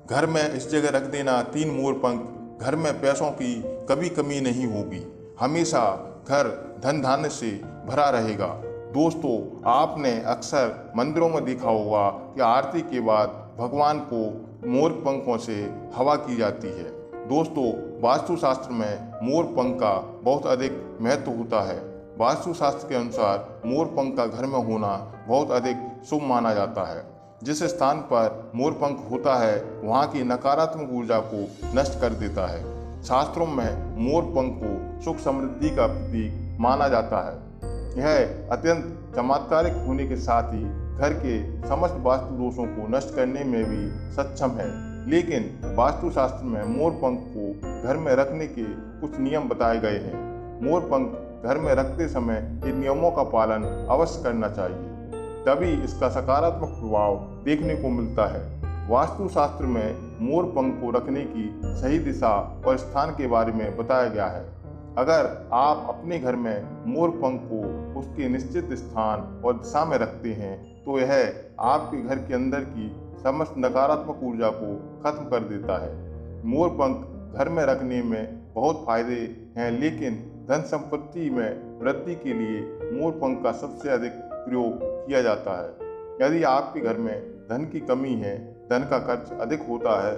घर में इस जगह रख देना 3 मोर पंख। घर में पैसों की कभी कमी नहीं होगी, हमेशा घर धन धान्य से भरा रहेगा। दोस्तों, आपने अक्सर मंदिरों में देखा होगा कि आरती के बाद भगवान को मोर पंखों से हवा की जाती है। दोस्तों, वास्तुशास्त्र में मोर पंख का बहुत अधिक महत्व होता है। वास्तुशास्त्र के अनुसार मोर पंख का घर में होना बहुत अधिक शुभ माना जाता है। जिस स्थान पर मोर पंख होता है वहाँ की नकारात्मक ऊर्जा को नष्ट कर देता है। शास्त्रों में मोर पंख को सुख समृद्धि का प्रतीक माना जाता है। यह अत्यंत चमत्कारिक होने के साथ ही घर के समस्त वास्तु दोषों को नष्ट करने में भी सक्षम है। लेकिन वास्तुशास्त्र में मोर पंख को घर में रखने के कुछ नियम बताए गए हैं। मोर पंख घर में रखते समय इन नियमों का पालन अवश्य करना चाहिए, तभी इसका सकारात्मक प्रभाव देखने को मिलता है। वास्तुशास्त्र में मोर पंख को रखने की सही दिशा और स्थान के बारे में बताया गया है। अगर आप अपने घर में मोर पंख को उसके निश्चित स्थान और दिशा में रखते हैं तो यह आपके घर के अंदर की समस्त नकारात्मक ऊर्जा को खत्म कर देता है। मोर पंख घर में रखने में बहुत फायदे हैं, लेकिन धन संपत्ति में वृद्धि के लिए मोर पंख का सबसे अधिक प्रयोग किया जाता है। यदि आपके घर में धन की कमी है, धन का खर्च अधिक होता है,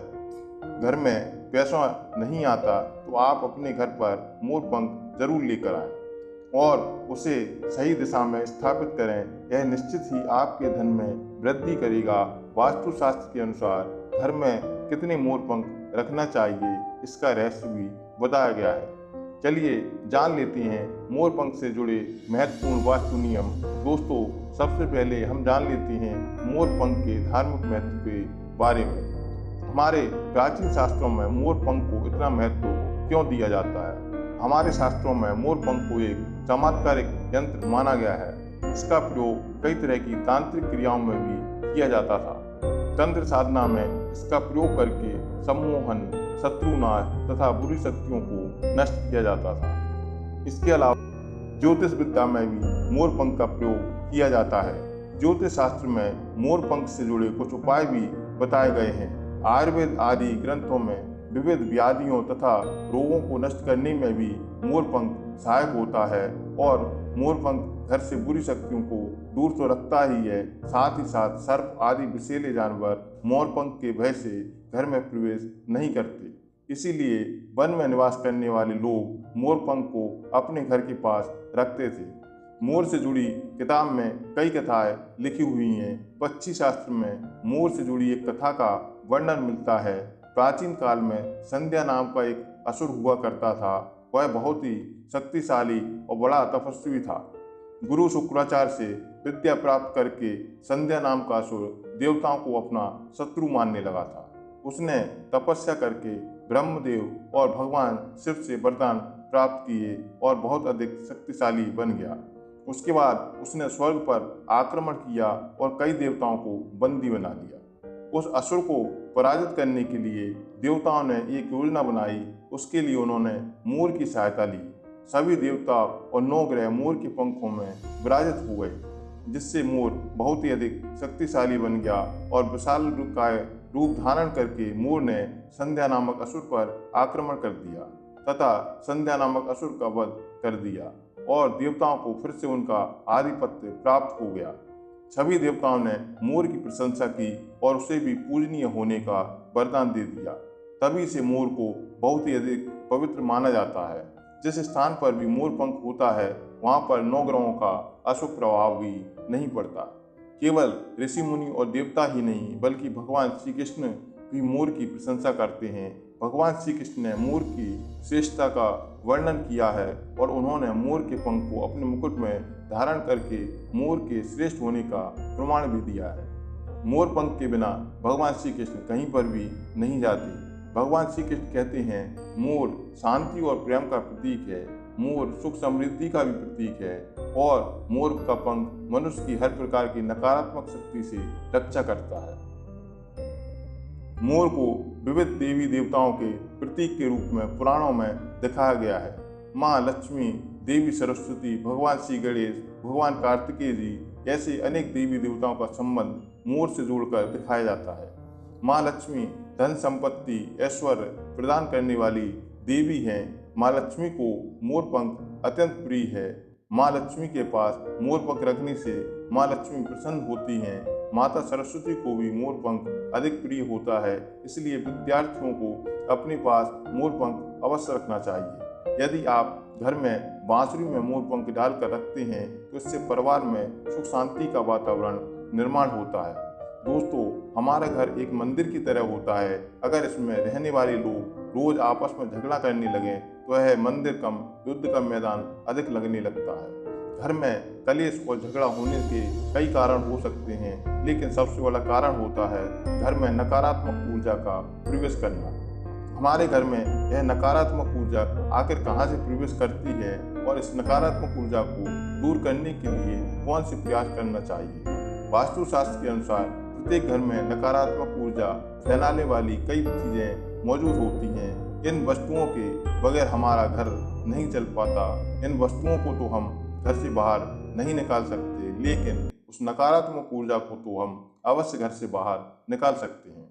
घर में पैसा नहीं आता, तो आप अपने घर पर मोर पंख जरूर लेकर आएं और उसे सही दिशा में स्थापित करें। यह निश्चित ही आपके धन में वृद्धि करेगा। वास्तुशास्त्र के अनुसार घर में कितने मोर पंख रखना चाहिए, इसका रहस्य भी बताया गया है। चलिए जान लेते हैं मोर पंख से जुड़े महत्वपूर्ण वास्तु नियम। दोस्तों, सबसे पहले हम जान लेते हैं मोर पंख के धार्मिक महत्व के बारे में। हमारे प्राचीन शास्त्रों में मोर पंख को इतना महत्व क्यों दिया जाता है? हमारे शास्त्रों में मोर पंख को एक चमत्कारिक यंत्र माना गया है। इसका प्रयोग कई तरह की तांत्रिक क्रियाओं में भी किया जाता था। तंत्र साधना में इसका प्रयोग करके सम्मोहन, शत्रुनाश तथा बुरी शक्तियों को नष्ट किया जाता था। इसके अलावा ज्योतिष विद्या में भी मोर पंख का प्रयोग किया जाता है। ज्योतिष शास्त्र में मोर पंख से जुड़े कुछ उपाय भी बताए गए हैं। आयुर्वेद आदि ग्रंथों में विविध व्याधियों तथा रोगों को नष्ट करने में भी मोर पंख सहायक होता है और मोर पंख घर से बुरी शक्तियों को दूर तो रखता ही है, साथ ही साथ सर्प आदि विषैले जानवर मोर पंख के भय से घर में प्रवेश नहीं करते। इसीलिए वन में निवास करने वाले लोग मोर पंख को अपने घर के पास रखते थे। मोर से जुड़ी किताब में कई कथाएं लिखी हुई हैं। पक्षी शास्त्र में मोर से जुड़ी एक कथा का वर्णन मिलता है। प्राचीन काल में संध्या नाम का एक असुर हुआ करता था। वह बहुत ही शक्तिशाली और बड़ा तपस्वी था। गुरु शुक्राचार्य से विद्या प्राप्त करके संध्या नाम का असुर देवताओं को अपना शत्रु मानने लगा था। उसने तपस्या करके ब्रह्मदेव और भगवान शिव से वरदान प्राप्त किए और बहुत अधिक शक्तिशाली बन गया। उसके बाद उसने स्वर्ग पर आक्रमण किया और कई देवताओं को बंदी बना लिया। उस असुर को पराजित करने के लिए देवताओं ने एक योजना बनाई। उसके लिए उन्होंने मोर की सहायता ली। सभी देवता और 9 ग्रह मोर के पंखों में विराजित हो गए, जिससे मोर बहुत ही अधिक शक्तिशाली बन गया और विशाल रूप धारण करके मोर ने संध्या नामक असुर पर आक्रमण कर दिया तथा संध्या नामक असुर का वध कर दिया और देवताओं को फिर से उनका आधिपत्य प्राप्त हो गया। सभी देवताओं ने मोर की प्रशंसा की और उसे भी पूजनीय होने का वरदान दे दिया। तभी से मोर को बहुत ही अधिक पवित्र माना जाता है। जिस स्थान पर भी मोर पंख होता है वहाँ पर 9 ग्रहों का अशुभ प्रभाव भी नहीं पड़ता। केवल ऋषि मुनि और देवता ही नहीं बल्कि भगवान श्री कृष्ण भी मोर की प्रशंसा करते हैं। भगवान श्री कृष्ण ने मोर की श्रेष्ठता का वर्णन किया है और उन्होंने मोर के पंख को अपने मुकुट में धारण करके मोर के श्रेष्ठ होने का प्रमाण भी दिया है। मोर पंख के बिना भगवान श्री कृष्ण कहीं पर भी नहीं जाते। भगवान श्री कृष्ण कहते हैं मोर शांति और प्रेम का प्रतीक है, मोर सुख समृद्धि का भी प्रतीक है और मोर का पंख मनुष्य की हर प्रकार की नकारात्मक शक्ति से रक्षा करता है। मोर को विविध देवी देवताओं के प्रतीक के रूप में पुराणों में दिखाया गया है। माँ लक्ष्मी, देवी सरस्वती, भगवान श्री गणेश, भगवान कार्तिकेय जी ऐसे अनेक देवी देवताओं का संबंध मोर से जोड़कर दिखाया जाता है। माँ लक्ष्मी धन संपत्ति ऐश्वर्य प्रदान करने वाली देवी हैं। माँ लक्ष्मी को मोर पंख अत्यंत प्रिय है। माँ लक्ष्मी के पास मोर पंख रखने से माँ लक्ष्मी प्रसन्न होती हैं। माता सरस्वती को भी मोर पंख अधिक प्रिय होता है, इसलिए विद्यार्थियों को अपने पास मोर पंख अवश्य रखना चाहिए। यदि आप घर में बांसुरी में मोर पंख डालकर रखते हैं तो इससे परिवार में सुख शांति का वातावरण निर्माण होता है। दोस्तों, हमारा घर एक मंदिर की तरह होता है। अगर इसमें रहने वाले लोग रोज आपस में झगड़ा करने लगे तो यह मंदिर कम युद्ध का मैदान अधिक लगने लगता है। घर में कलेश और झगड़ा होने के कई कारण हो सकते हैं, लेकिन सबसे बड़ा कारण होता है घर में नकारात्मक ऊर्जा का प्रवेश करना। हमारे घर में यह नकारात्मक ऊर्जा आखिर कहाँ से प्रवेश करती है और इस नकारात्मक ऊर्जा को दूर करने के लिए कौन से प्रयास करना चाहिए। वास्तुशास्त्र के अनुसार प्रत्येक घर में नकारात्मक ऊर्जा फैलाने वाली कई चीजें मौजूद होती हैं। इन वस्तुओं के बगैर हमारा घर नहीं चल पाता। इन वस्तुओं को तो हम घर से बाहर नहीं निकाल सकते, लेकिन उस नकारात्मक ऊर्जा को तो हम अवश्य घर से बाहर निकाल सकते हैं।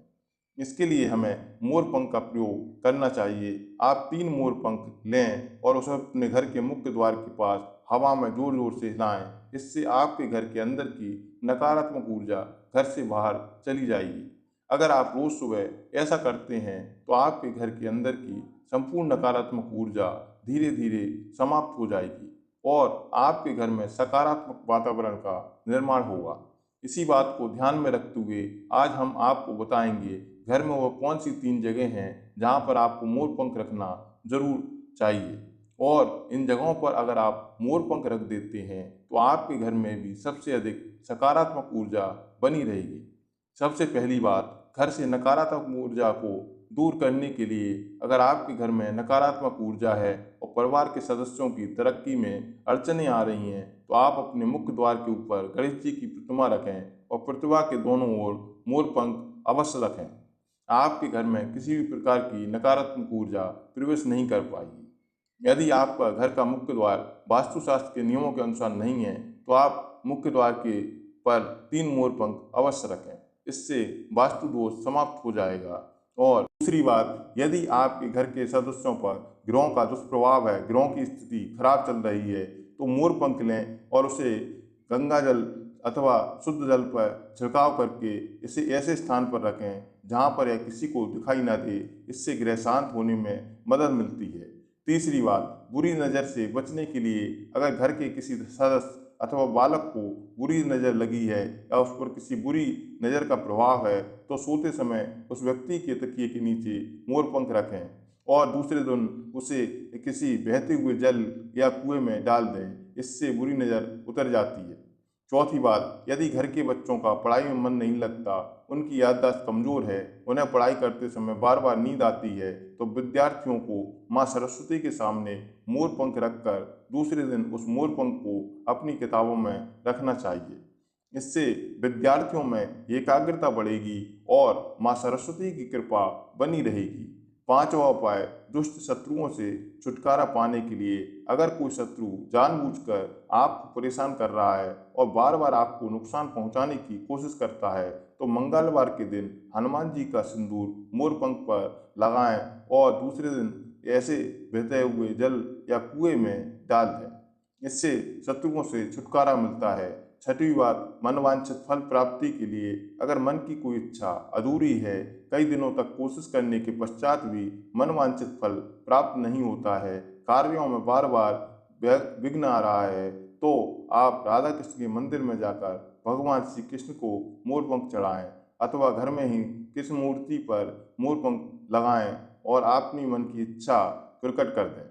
इसके लिए हमें मोर पंख का प्रयोग करना चाहिए। आप 3 मोर पंख लें और उसे अपने घर के मुख्य द्वार के पास हवा में जोर जोर से हिलाएं। इससे आपके घर के अंदर की नकारात्मक ऊर्जा घर से बाहर चली जाएगी। अगर आप रोज सुबह ऐसा करते हैं तो आपके घर के अंदर की संपूर्ण नकारात्मक ऊर्जा धीरे धीरे समाप्त हो जाएगी और आपके घर में सकारात्मक वातावरण का निर्माण होगा। इसी बात को ध्यान में रखते हुए आज हम आपको बताएंगे घर में वो कौन सी 3 जगह हैं जहाँ पर आपको मोर पंख रखना जरूर चाहिए। और इन जगहों पर अगर आप मोर पंख रख देते हैं तो आपके घर में भी सबसे अधिक सकारात्मक ऊर्जा बनी रहेगी। सबसे पहली बात, घर से नकारात्मक ऊर्जा को दूर करने के लिए अगर आपके घर में नकारात्मक ऊर्जा है और परिवार के सदस्यों की तरक्की में अड़चनें आ रही हैं तो आप अपने मुख्य द्वार के ऊपर गणेश जी की प्रतिमा रखें और प्रतिमा के दोनों ओर मोर पंख अवश्य रखें। आपके घर में किसी भी प्रकार की नकारात्मक ऊर्जा प्रवेश नहीं कर पाएगी। यदि आपका घर का मुख्य द्वार वास्तुशास्त्र के नियमों के अनुसार नहीं है तो आप मुख्य द्वार के पर 3 मोर पंख अवश्य रखें। इससे वास्तु दोष समाप्त हो जाएगा। और दूसरी बात, यदि आपके घर के सदस्यों पर ग्रहों का दुष्प्रभाव है, ग्रहों की स्थिति खराब चल रही है, तो मोर पंख लें और उसे गंगा जल अथवा शुद्ध जल पर छिड़काव करके इसे ऐसे स्थान पर रखें जहाँ पर यह किसी को दिखाई ना दे। इससे ग्रह शांत होने में मदद मिलती है। तीसरी बात, बुरी नज़र से बचने के लिए अगर घर के किसी सदस्य अथवा बालक को बुरी नज़र लगी है या उस पर किसी बुरी नज़र का प्रभाव है तो सोते समय उस व्यक्ति के तकिए के नीचे मोर पंख रखें और दूसरे दिन उसे किसी बहते हुए जल या कुएं में डाल दें। इससे बुरी नज़र उतर जाती है। चौथी बात, यदि घर के बच्चों का पढ़ाई में मन नहीं लगता, उनकी याददाश्त कमज़ोर है, उन्हें पढ़ाई करते समय बार बार नींद आती है, तो विद्यार्थियों को माँ सरस्वती के सामने मोर पंख रखकर दूसरे दिन उस मोर पंख को अपनी किताबों में रखना चाहिए। इससे विद्यार्थियों में एकाग्रता बढ़ेगी और माँ सरस्वती की कृपा बनी रहेगी। 5वां उपाय, दुष्ट शत्रुओं से छुटकारा पाने के लिए अगर कोई शत्रु जानबूझकर आपको परेशान कर रहा है और बार बार आपको नुकसान पहुंचाने की कोशिश करता है तो मंगलवार के दिन हनुमान जी का सिंदूर मोर पंख पर लगाएं और दूसरे दिन ऐसे बहते हुए जल या कुएं में डाल दें। इससे शत्रुओं से छुटकारा मिलता है। 6वीं बात, मनवांछित फल प्राप्ति के लिए अगर मन की कोई इच्छा अधूरी है, कई दिनों तक कोशिश करने के पश्चात भी मनवांछित फल प्राप्त नहीं होता है, कार्यों में बार बार विघ्न आ रहा है, तो आप राधा कृष्ण के मंदिर में जाकर भगवान श्री कृष्ण को मोर पंख चढ़ाएं अथवा घर में ही कृष्ण मूर्ति पर मोर पंख लगाएं और अपनी मन की इच्छा प्रकट कर दें।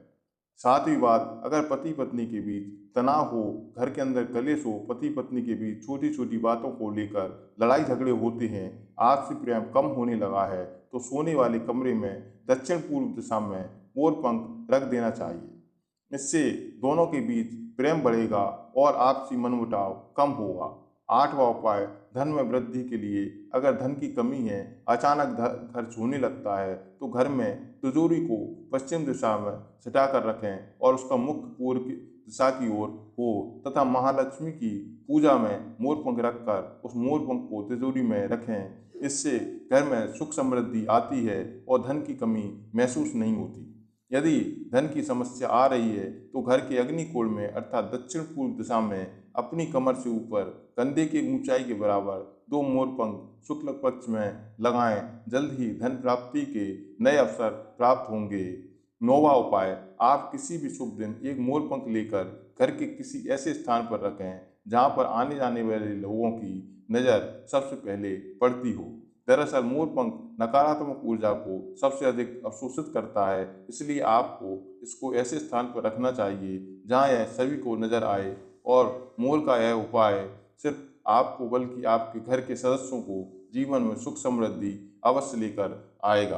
7वीं बात, अगर पति पत्नी के बीच तनाव हो, घर के अंदर कलेश हो, पति पत्नी के बीच छोटी छोटी बातों को लेकर लड़ाई झगड़े होते हैं, आपसी प्रेम कम होने लगा है, तो सोने वाले कमरे में दक्षिण पूर्व दिशा में मोर पंख रख देना चाहिए। इससे दोनों के बीच प्रेम बढ़ेगा और आपसी मनमुटाव कम होगा। 8वां उपाय, धन में वृद्धि के लिए अगर धन की कमी है, अचानक खर्च होने लगता है, तो घर में तिजोरी को पश्चिम दिशा में सटाकर रखें और उसका मुख पूर्व दिशा की ओर हो तथा महालक्ष्मी की पूजा में मोर पंख रखकर उस मोर पंख को तिजोरी में रखें। इससे घर में सुख समृद्धि आती है और धन की कमी महसूस नहीं होती। यदि धन की समस्या आ रही है तो घर के अग्निकोण में अर्थात दक्षिण पूर्व दिशा में अपनी कमर से ऊपर कंधे की ऊंचाई के बराबर दो मोर पंख शुक्ल पक्ष में लगाएं। जल्द ही धन प्राप्ति के नए अवसर प्राप्त होंगे। नौवा उपाय, आप किसी भी शुभ दिन एक मोर पंख लेकर घर के किसी ऐसे स्थान पर रखें जहां पर आने जाने वाले लोगों की नज़र सबसे पहले पड़ती हो। दरअसल मोर पंख नकारात्मक ऊर्जा को सबसे अधिक अवशोषित करता है, इसलिए आपको इसको ऐसे स्थान पर रखना चाहिए जहां यह सभी को नजर आए। और मोर का यह उपाय सिर्फ आपको बल्कि आपके घर के सदस्यों को जीवन में सुख समृद्धि अवश्य लेकर आएगा।